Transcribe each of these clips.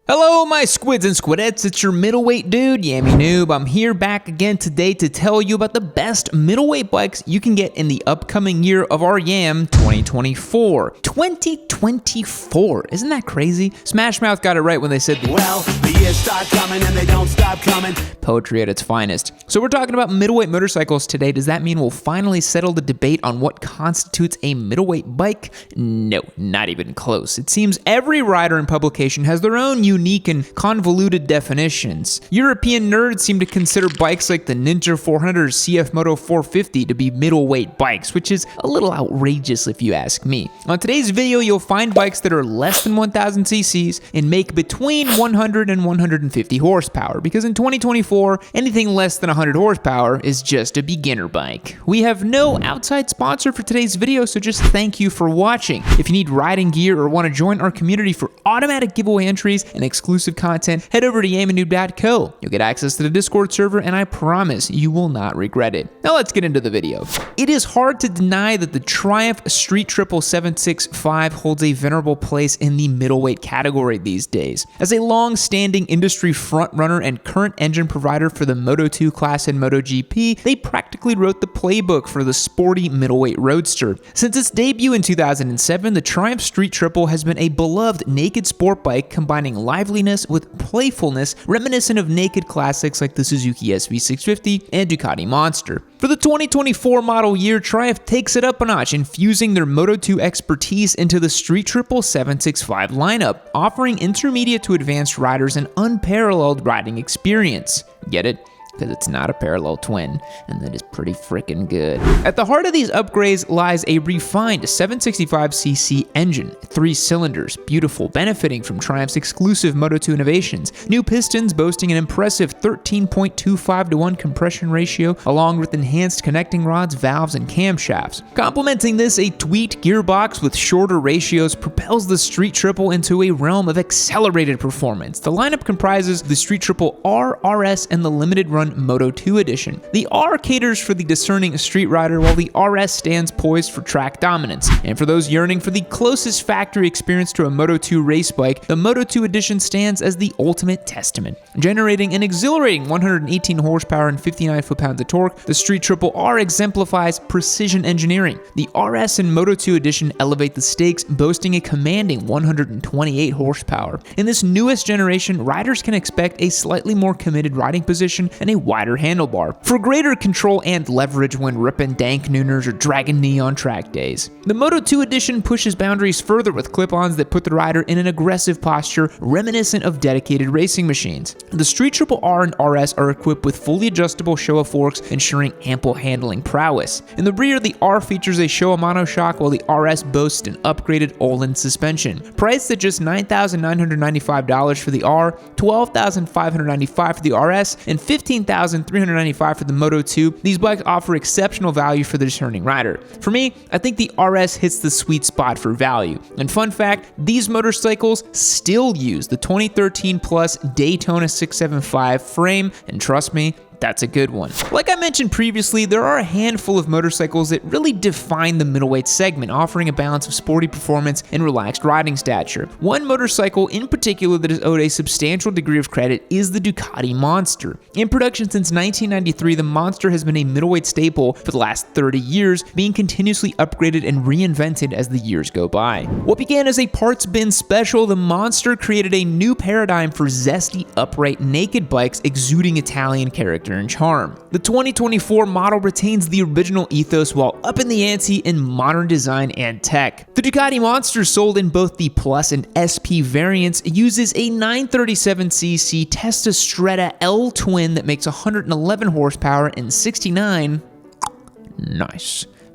Hello my squids and squidettes, it's your middleweight dude, Yammy Noob. I'm here back again today to tell you about the best middleweight bikes you can get in the upcoming year of our YAM 2024. 2024, isn't that crazy? Smash Mouth got it right when they said, well, the years start coming and they don't stop coming. Poetry at its finest. So we're talking about middleweight motorcycles today. Does that mean we'll finally settle the debate on what constitutes a middleweight bike? No, not even close. It seems every rider and publication has their own unique and convoluted definitions. European nerds seem to consider bikes like the Ninja 400 or CF Moto 450 to be middleweight bikes, which is a little outrageous if you ask me. On today's video, you'll find bikes that are less than 1,000 cc's and make between 100 and 150 horsepower, because in 2024, anything less than 100 horsepower is just a beginner bike. We have no outside sponsor for today's video, so just thank you for watching. If you need riding gear or want to join our community for automatic giveaway entries and exclusive content, head over to yamanoob.co. You'll get access to the Discord server, and I promise you will not regret it. Now let's get into the video. It is hard to deny that the Triumph Street Triple 765 holds a venerable place in the middleweight category these days. As a long-standing industry frontrunner and current engine provider for the Moto2 class and MotoGP, they practically wrote the playbook for the sporty middleweight roadster. Since its debut in 2007, the Triumph Street Triple has been a beloved naked sport bike combining liveliness with playfulness, reminiscent of naked classics like the Suzuki SV650 and Ducati Monster. For the 2024 model year, Triumph takes it up a notch, infusing their Moto2 expertise into the Street Triple 765 lineup, offering intermediate to advanced riders an unparalleled riding experience. Get it? Because it's not a parallel twin, and that is pretty freaking good. At the heart of these upgrades lies a refined 765cc engine, 3 cylinders, beautiful, benefiting from Triumph's exclusive Moto2 innovations, new pistons boasting an impressive 13.25:1 compression ratio, along with enhanced connecting rods, valves, and camshafts. Complementing this, a tweaked gearbox with shorter ratios propels the Street Triple into a realm of accelerated performance. The lineup comprises the Street Triple R, RS, and the limited run Moto2 edition. The R caters for the discerning street rider, while the RS stands poised for track dominance. And for those yearning for the closest factory experience to a Moto2 race bike, the Moto2 edition stands as the ultimate testament. Generating an exhilarating 118 horsepower and 59 foot-pounds of torque, the Street Triple R exemplifies precision engineering. The RS and Moto2 edition elevate the stakes, boasting a commanding 128 horsepower. In this newest generation, riders can expect a slightly more committed riding position and a wider handlebar for greater control and leverage when ripping dank nooners or dragging knee on track days. The Moto2 edition pushes boundaries further with clip-ons that put the rider in an aggressive posture reminiscent of dedicated racing machines. The Street Triple R and RS are equipped with fully adjustable Showa forks, ensuring ample handling prowess. In the rear, the R features a Showa monoshock, while the RS boasts an upgraded Olin suspension. Priced at just $9,995 for the R, $12,595 for the RS, and $15,395 for the Moto2, these bikes offer exceptional value for the discerning rider. For me, I think the RS hits the sweet spot for value. And fun fact, these motorcycles still use the 2013 plus Daytona 675 frame, and trust me, that's a good one. Like I mentioned previously, there are a handful of motorcycles that really define the middleweight segment, offering a balance of sporty performance and relaxed riding stature. One motorcycle in particular that is owed a substantial degree of credit is the Ducati Monster. In production since 1993, the Monster has been a middleweight staple for the last 30 years, being continuously upgraded and reinvented as the years go by. What began as a parts bin special, the Monster created a new paradigm for zesty, upright, naked bikes exuding Italian character and charm. The 2024 model retains the original ethos while upping the ante in modern design and tech. The Ducati Monster, sold in both the Plus and SP variants, uses a 937cc Testastretta L twin that makes 111 horsepower and 69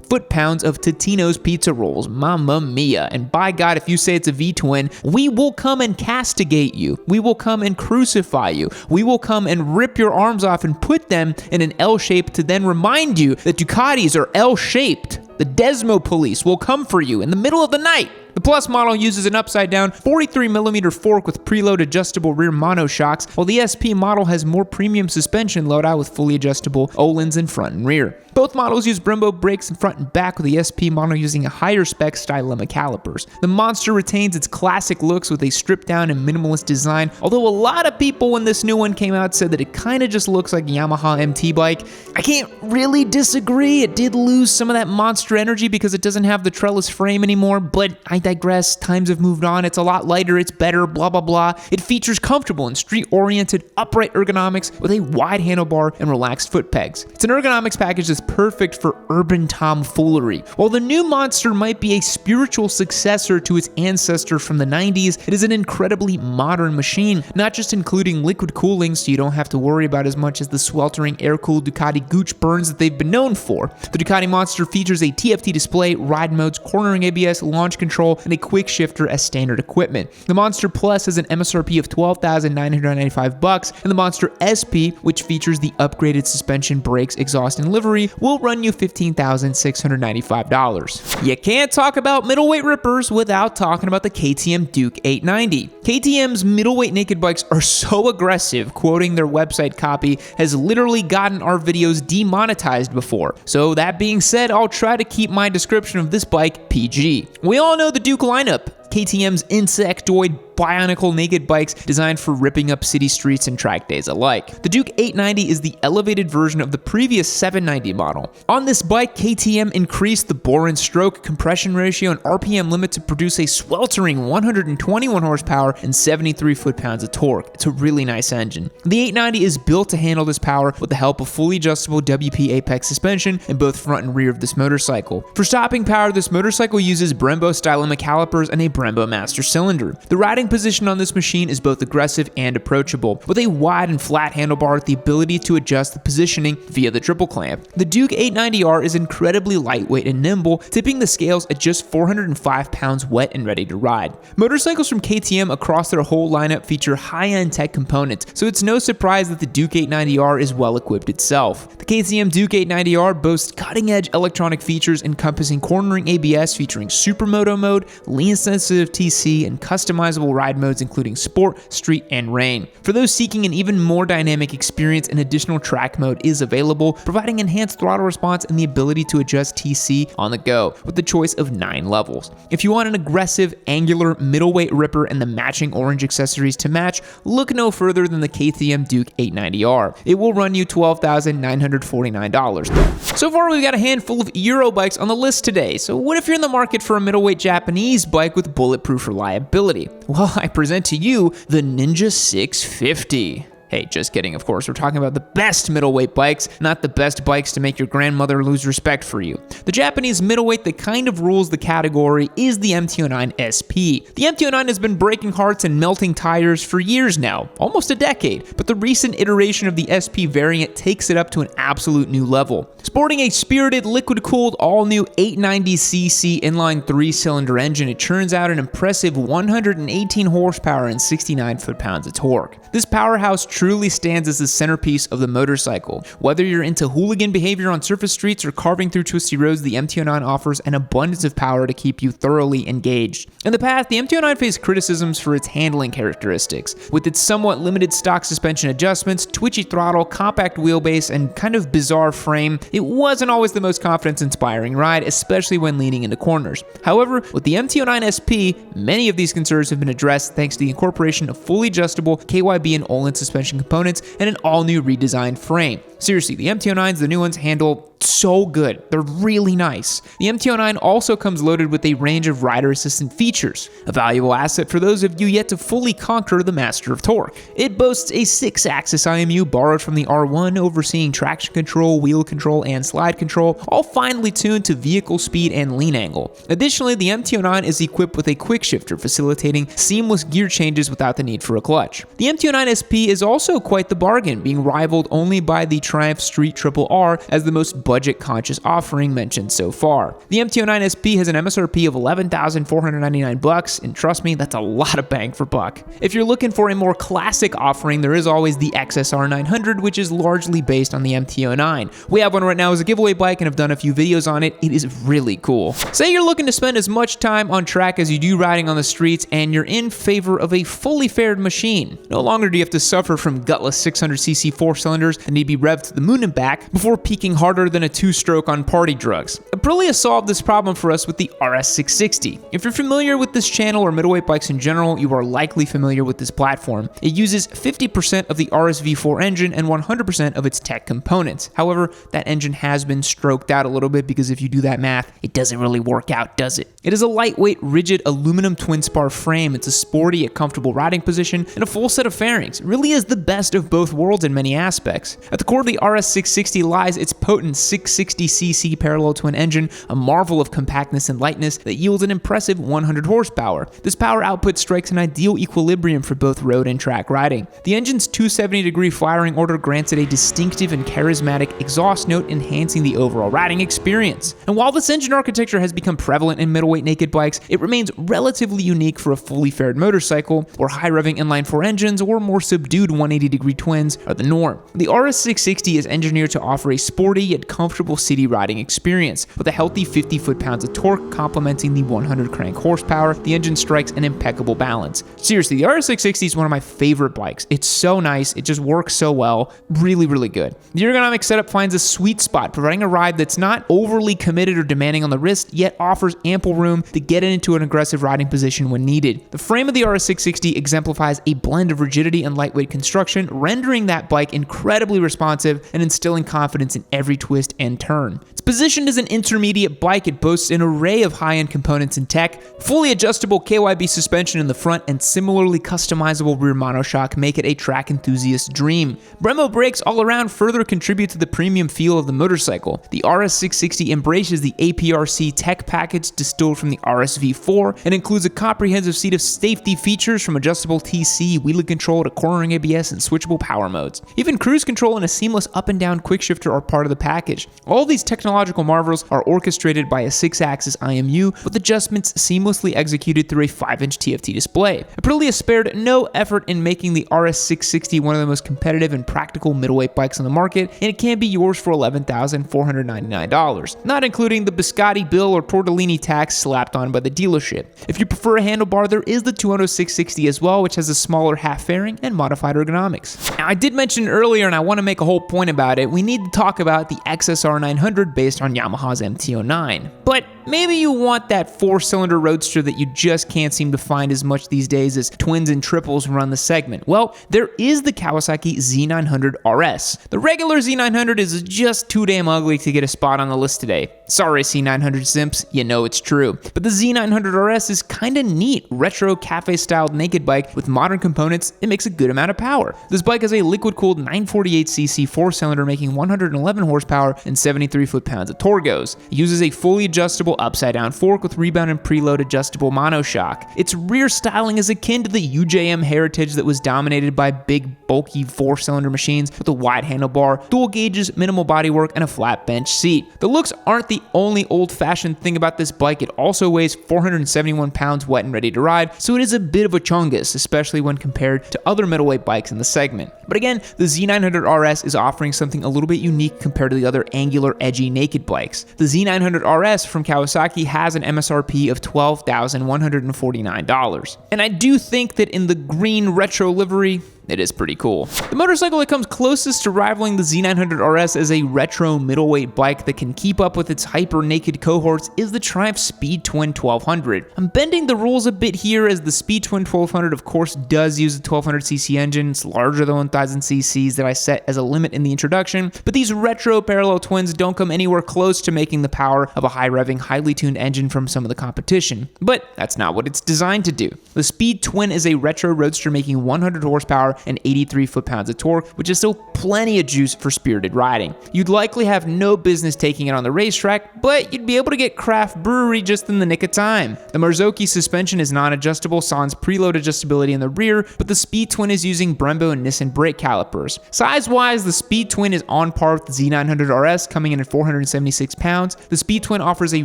foot-pounds of Totino's pizza rolls. Mamma mia. And by God, if you say it's a V-twin, we will come and castigate you. We will come and crucify you. We will come and rip your arms off and put them in an L shape to then remind you that Ducatis are L-shaped. The Desmo police will come for you in the middle of the night. The Plus model uses an upside-down 43mm fork with preload adjustable rear monoshocks, while the SP model has more premium suspension loadout with fully adjustable Öhlins in front and rear. Both models use Brembo brakes in front and back, with the SP model using a higher spec Stylema calipers. The Monster retains its classic looks with a stripped down and minimalist design, although a lot of people when this new one came out said that it kinda just looks like a Yamaha MT bike. I can't really disagree. It did lose some of that Monster energy because it doesn't have the trellis frame anymore, but I digress. Times have moved on. It's a lot lighter, it's better, blah blah blah. It features comfortable and street-oriented upright ergonomics with a wide handlebar and relaxed foot pegs. It's an ergonomics package that's perfect for urban tomfoolery. While the new Monster might be a spiritual successor to its ancestor from the 90s, it is an incredibly modern machine, not just including liquid cooling so you don't have to worry about as much as the sweltering air-cooled Ducati Gooch burns that they've been known for. The Ducati Monster features a TFT display, ride modes, cornering ABS, launch control, and a quick shifter as standard equipment. The Monster Plus has an MSRP of $12,995, and the Monster SP, which features the upgraded suspension, brakes, exhaust, and livery, will run you $15,695. You can't talk about middleweight rippers without talking about the KTM Duke 890. KTM's middleweight naked bikes are so aggressive, quoting their website copy has literally gotten our videos demonetized before. So that being said, I'll try to keep my description of this bike PG. We all know the Duke lineup. KTM's insectoid bionicle naked bikes designed for ripping up city streets and track days alike. The Duke 890 is the elevated version of the previous 790 model. On this bike, KTM increased the bore and stroke, compression ratio, and RPM limit to produce a sweltering 121 horsepower and 73 foot-pounds of torque. It's a really nice engine. The 890 is built to handle this power with the help of fully adjustable WP Apex suspension in both front and rear of this motorcycle. For stopping power, this motorcycle uses Brembo Stylema calipers and a Brembo master cylinder. The riding position on this machine is both aggressive and approachable, with a wide and flat handlebar with the ability to adjust the positioning via the triple clamp. The Duke 890R is incredibly lightweight and nimble, tipping the scales at just 405 pounds wet and ready to ride. Motorcycles from KTM across their whole lineup feature high-end tech components, so it's no surprise that the Duke 890R is well equipped itself. The KTM Duke 890R boasts cutting-edge electronic features encompassing cornering ABS featuring Supermoto mode, lean-sensitive TC, and customizable ride modes including Sport, Street, and Rain. For those seeking an even more dynamic experience, an additional track mode is available, providing enhanced throttle response and the ability to adjust TC on the go, with the choice of 9 levels. If you want an aggressive, angular, middleweight ripper and the matching orange accessories to match, look no further than the KTM Duke 890R. It will run you $12,949 though. So far, we've got a handful of Euro bikes on the list today, so what if you're in the market for a middleweight Japanese bike with bulletproof reliability? Well, I present to you the Ninja 650. Hey, just kidding, of course. We're talking about the best middleweight bikes, not the best bikes to make your grandmother lose respect for you. The Japanese middleweight that kind of rules the category is the MT-09 SP. The MT-09 has been breaking hearts and melting tires for years now, almost a decade, but the recent iteration of the SP variant takes it up to an absolute new level. Sporting a spirited, liquid-cooled, all-new 890cc inline 3-cylinder engine, it churns out an impressive 118 horsepower and 69 foot-pounds of torque. This powerhouse truly stands as the centerpiece of the motorcycle. Whether you're into hooligan behavior on surface streets or carving through twisty roads, the MT-09 offers an abundance of power to keep you thoroughly engaged. In the past, the MT-09 faced criticisms for its handling characteristics. With its somewhat limited stock suspension adjustments, twitchy throttle, compact wheelbase, and kind of bizarre frame, it wasn't always the most confidence-inspiring ride, especially when leaning into corners. However, with the MT-09 SP, many of these concerns have been addressed thanks to the incorporation of fully adjustable KYB and Öhlins suspension components and an all-new redesigned frame. Seriously, the MT-09s, the new ones, handle so good. They're really nice. The MT-09 also comes loaded with a range of rider assistant features, a valuable asset for those of you yet to fully conquer the master of torque. It boasts a 6-axis IMU borrowed from the R1, overseeing traction control, wheel control, and slide control, all finely tuned to vehicle speed and lean angle. Additionally, the MT-09 is equipped with a quick shifter, facilitating seamless gear changes without the need for a clutch. The MT-09 SP is also quite the bargain, being rivaled only by the Triumph Street Triple R as the most budget-conscious offering mentioned so far. The MT-09 SP has an MSRP of $11,499, and trust me, that's a lot of bang for buck. If you're looking for a more classic offering, there is always the XSR 900, which is largely based on the MT-09. We have one right now as a giveaway bike and have done a few videos on it. It is really cool. Say you're looking to spend as much time on track as you do riding on the streets, and you're in favor of a fully fared machine. No longer do you have to suffer from gutless 600cc four cylinders that need to be revved to the moon and back before peaking harder than a two-stroke on party drugs. Aprilia solved this problem for us with the RS660. If you're familiar with this channel or middleweight bikes in general, you are likely familiar with this platform. It uses 50% of the RS-V4 engine and 100% of its tech components. However, that engine has been stroked out a little bit because if you do that math, it doesn't really work out, does it? It is a lightweight, rigid aluminum twin spar frame. It's a sporty yet comfortable riding position and a full set of fairings. It really is the best of both worlds in many aspects. At the core of the RS660 lies its potent 660cc parallel twin engine, a marvel of compactness and lightness that yields an impressive 100 horsepower. This power output strikes an ideal equilibrium for both road and track riding. The engine's 270-degree firing order grants it a distinctive and charismatic exhaust note, enhancing the overall riding experience. And while this engine architecture has become prevalent in middleweight naked bikes, it remains relatively unique for a fully fared motorcycle, where high-revving inline-4 engines or more subdued 180-degree twins are the norm. The RS660 is engineered to offer a sporty yet comfortable city riding experience. With a healthy 50 foot-pounds of torque complementing the 100 crank horsepower, the engine strikes an impeccable balance. Seriously, the RS660 is one of my favorite bikes. It's so nice, it just works so well, really, really good. The ergonomic setup finds a sweet spot, providing a ride that's not overly committed or demanding on the wrist, yet offers ample room to get into an aggressive riding position when needed. The frame of the RS660 exemplifies a blend of rigidity and lightweight construction, rendering that bike incredibly responsive and instilling confidence in every twist and turn. It's positioned as an intermediate bike. It boasts an array of high-end components and tech. Fully adjustable KYB suspension in the front and similarly customizable rear monoshock make it a track enthusiast's dream. Brembo brakes all around further contribute to the premium feel of the motorcycle. The RS660 embraces the APRC tech package distilled from the RS-V4 and includes a comprehensive suite of safety features from adjustable TC, wheelie control to cornering ABS and switchable power modes. Even cruise control and a seamless up and down quick shifter are part of the package. All these technological marvels are orchestrated by a 6-axis IMU with adjustments seamlessly executed through a 5-inch TFT display. Aprilia spared no effort in making the RS660 one of the most competitive and practical middleweight bikes on the market, and it can be yours for $11,499, not including the Biscotti bill or tortellini tax slapped on by the dealership. If you prefer a handlebar, there is the Tuono 660 as well, which has a smaller half fairing and modified ergonomics. Now, I did mention earlier, and I want to make a whole point about it, we need to talk about the XSR 900 based on Yamaha's MT-09. But maybe you want that 4-cylinder roadster that you just can't seem to find as much these days as twins and triples run the segment. Well, there is the Kawasaki Z900RS. The regular Z900 is just too damn ugly to get a spot on the list today. Sorry, C900 simps, you know it's true. But the Z900RS is kinda neat, retro cafe-styled naked bike with modern components. It makes a good amount of power. This bike has a liquid-cooled 948cc 4-cylinder making 111 horsepower and 73 foot-pounds of torgos. It uses a fully adjustable upside-down fork with rebound and preload adjustable monoshock. Its rear styling is akin to the UJM heritage that was dominated by big, bulky 4-cylinder machines with a wide handlebar, dual gauges, minimal bodywork, and a flat bench seat. The looks aren't the only old-fashioned thing about this bike. It also weighs 471 pounds wet and ready to ride, so it is a bit of a chungus, especially when compared to other middleweight bikes in the segment. But again, the Z900RS is offering something a little bit unique compared to the other angular, edgy naked bikes. The Z900RS from Kawasaki has an MSRP of $12,149. And I do think that in the green retro livery, it is pretty cool. The motorcycle that comes closest to rivaling the Z900RS as a retro middleweight bike that can keep up with its hyper-naked cohorts is the Triumph Speed Twin 1200. I'm bending the rules a bit here as the Speed Twin 1200 of course does use a 1200cc engine. It's larger than 1000cc's that I set as a limit in the introduction, but these retro parallel twins don't come anywhere close to making the power of a high-revving, highly tuned engine from some of the competition. But that's not what it's designed to do. The Speed Twin is a retro roadster making 100 horsepower and 83 foot-pounds of torque, which is still plenty of juice for spirited riding. You'd likely have no business taking it on the racetrack, but you'd be able to get craft brewery just in the nick of time. The Marzocchi suspension is non-adjustable sans preload adjustability in the rear, but the Speed Twin is using Brembo and Nissan brake calipers. Size-wise, the Speed Twin is on par with the Z900RS, coming in at 476 pounds. The Speed Twin offers a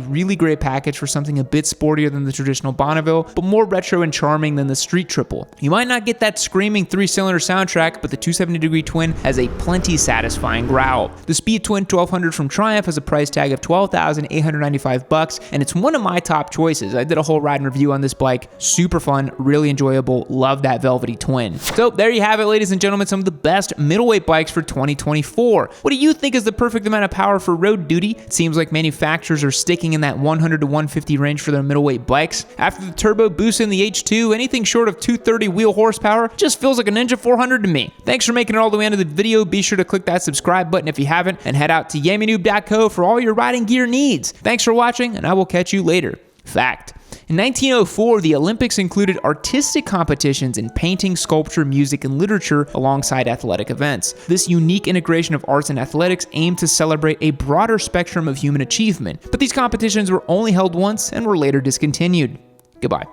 really great package for something a bit sportier than the traditional Bonneville, but more retro and charming than the Street Triple. You might not get that screaming 3-cylinder soundtrack, but the 270-degree twin has a plenty satisfying growl. The Speed Twin 1200 from Triumph has a price tag of $12,895, and it's one of my top choices. I did a whole ride and review on this bike. Super fun, really enjoyable, love that velvety twin. So there you have it, ladies and gentlemen, some of the best middleweight bikes for 2024. What do you think is the perfect amount of power for road duty? It seems like manufacturers are sticking in that 100 to 150 range for their middleweight bikes. After the Turbo Busa and the H2, anything short of 230 wheel horsepower just feels like a Ninja 400 to me. Thanks for making it all the way into the video. Be sure to click that subscribe button if you haven't, and head out to yammynoob.co for all your riding gear needs. Thanks for watching, and I will catch you later. Fact: in 1904, the Olympics included artistic competitions in painting, sculpture, music, and literature alongside athletic events. This unique integration of arts and athletics aimed to celebrate a broader spectrum of human achievement, but these competitions were only held once and were later discontinued. Goodbye.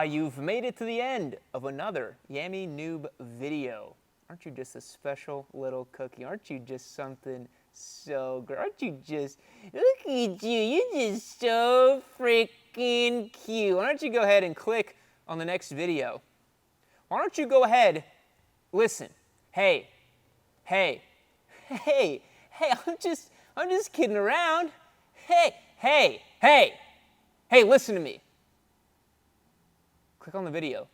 You've made it to the end of another Yammy Noob video. Aren't you just a special little cookie? Aren't you just something so great? Aren't you just, look at you, you're just so freaking cute. Why don't you go ahead and click on the next video? Why don't you go ahead, listen, hey, I'm just kidding around. Hey, listen to me. Click on the video.